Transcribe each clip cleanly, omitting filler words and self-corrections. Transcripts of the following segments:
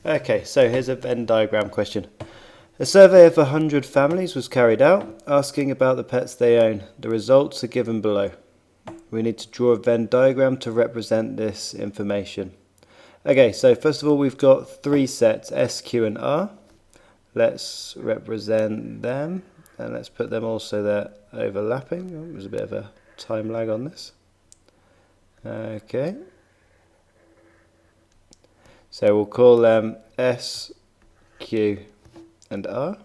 Okay, so here's a Venn diagram question. A survey of 100 families was carried out, asking about the pets they own. The results are given below. We need to draw a Venn diagram to represent this information. Okay, so first of all we've got three sets, S, Q and R. Let's represent them, and let's put them all so they're overlapping. Oh, there's a bit of a time lag on this. Okay. So we'll call them S, Q and R.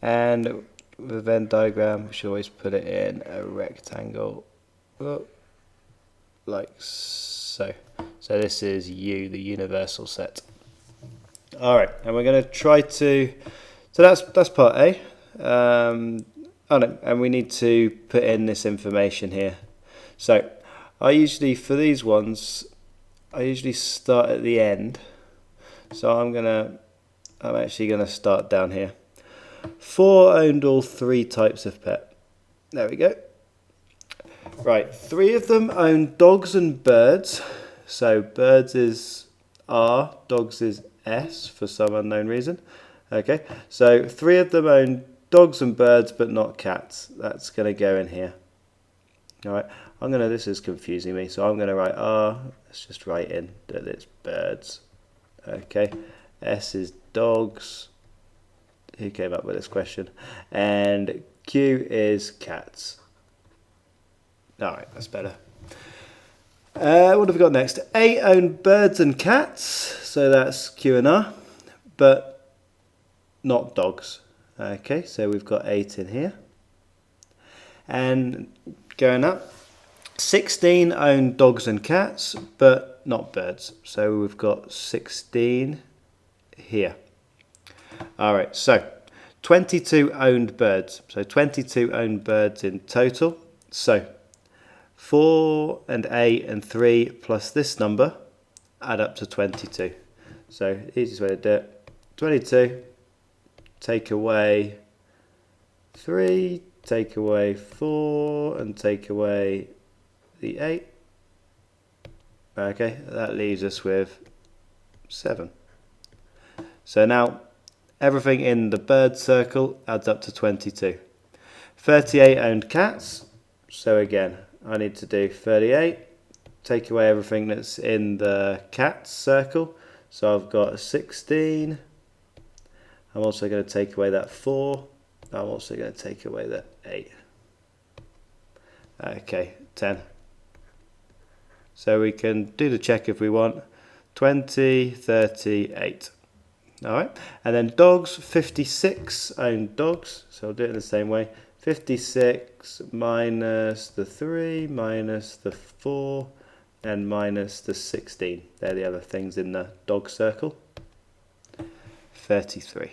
And the Venn diagram, we should always put it in a rectangle, like so. So this is U, the universal set. All right, and we're going to try to. So that's part A. And we need to put in this information here. So I usually, for these ones, I usually start at the end. So I'm actually gonna start down here. 4 owned all 3 types of pet. There we go. Right, 3 of them own dogs and birds. So birds is R, dogs is S for some unknown reason. Okay, so 3 of them own dogs and birds but not cats. That's gonna go in here. Alright, this is confusing me, so I'm gonna write R, let's just write in that it's birds. Okay, S is dogs. Who came up with this question? And Q is cats. Alright, that's better. What have we got next? 8 own birds and cats, so that's Q and R, but not dogs. Okay, so we've got 8 in here. And going up, 16 own dogs and cats, but not birds. So we've got 16 here. Alright, so 22 owned birds. So 22 owned birds in total. So 4 and 8 and 3 plus this number add up to 22. So the easiest way to do it, 22, take away 3, take away 4, and take away the 8. Okay, that leaves us with 7. So now everything in the bird circle adds up to 22. 38 owned cats. So again, I need to do 38, take away everything that's in the cats circle. So I've got a 16. I'm also going to take away that 4. I'm also going to take away that 8. Okay, 10. So we can do the check if we want. 20, 38. Alright, and then dogs, 56 owned dogs. So I'll do it in the same way. 56 minus the 3, minus the 4, and minus the 16. They're the other things in the dog circle. 33.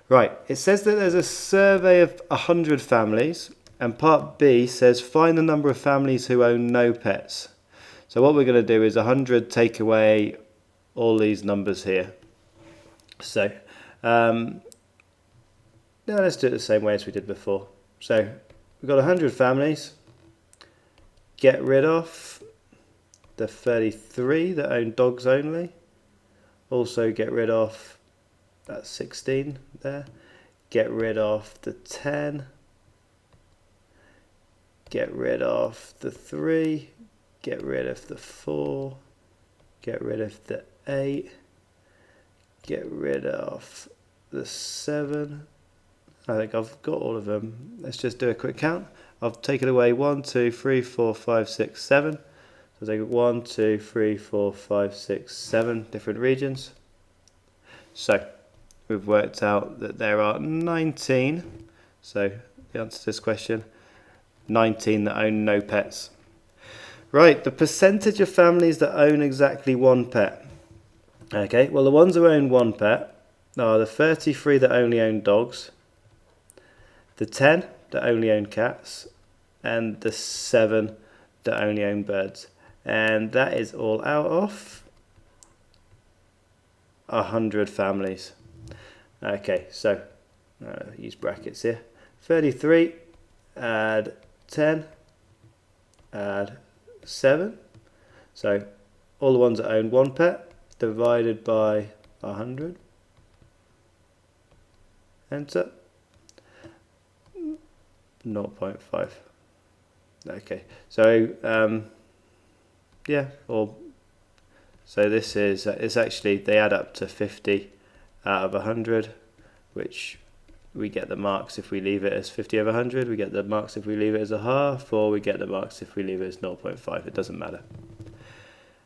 Right, it says that there's a survey of 100 families, and part B says find the number of families who own no pets. So what we're going to do is 100 take away all these numbers here. So now let's do it the same way as we did before. So we've got 100 families. Get rid of the 33 that own dogs only. Also get rid of that 16 there. Get rid of the 10. Get rid of the 3. Get rid of the 4. Get rid of the 8. Get rid of the 7. I think I've got all of them. Let's just do a quick count. I've taken away 1, 2, 3, 4, 5, 6, 7. So take 1, 2, 3, 4, 5, 6, 7 different regions. So we've worked out that there are 19. So the answer to this question, 19 that own no pets. Right, the percentage of families that own exactly one pet. Okay, well the ones who own one pet are the 33 that only own dogs, the 10 that only own cats, and the 7 that only own birds. And that is all out of 100 families. Okay, so use brackets here. 33, add 10, add 7. So all the ones that own one pet divided by 100. Enter. 0.5. Okay, so yeah, so this is it's actually, they add up to 50 out of 100, which we get the marks if we leave it as 50 over 100, we get the marks if we leave it as a half, or we get the marks if we leave it as 0.5. It doesn't matter.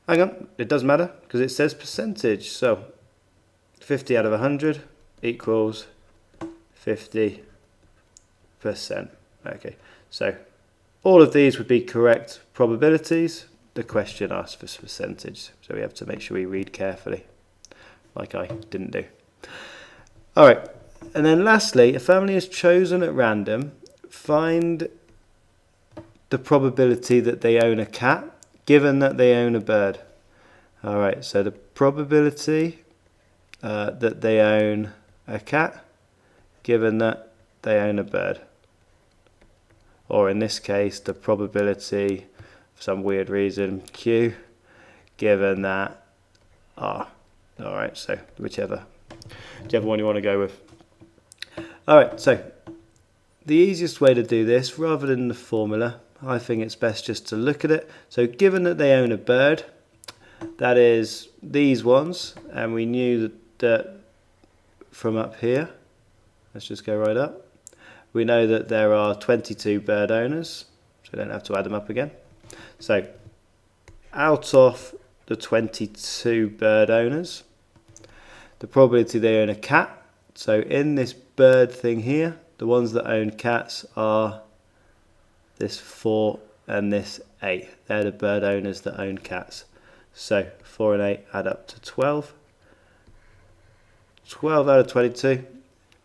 Hang on, it does matter because it says percentage. So 50 out of 100 equals 50%. Okay, so all of these would be correct probabilities. The question asks for percentage, so we have to make sure we read carefully, like I didn't do. All right, and then lastly, a family is chosen at random. Find the probability that they own a cat, given that they own a bird. All right, so the probability that they own a cat, given that they own a bird. Or in this case, the probability, for some weird reason, Q, given that R. All right, so whichever one you want to go with. All right, so the easiest way to do this, rather than the formula, I think it's best just to look at it. So given that they own a bird, that is these ones, and we knew that from up here, let's just go right up. We know that there are 22 bird owners, so we don't have to add them up again. So out of the 22 bird owners, the probability they own a cat, so in this bird thing here, the ones that own cats are this 4 and this 8. They're the bird owners that own cats. So 4 and 8 add up to 12. 12 out of 22.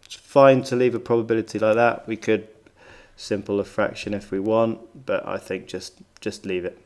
It's fine to leave a probability like that. We could simple a fraction if we want, but I think just leave it.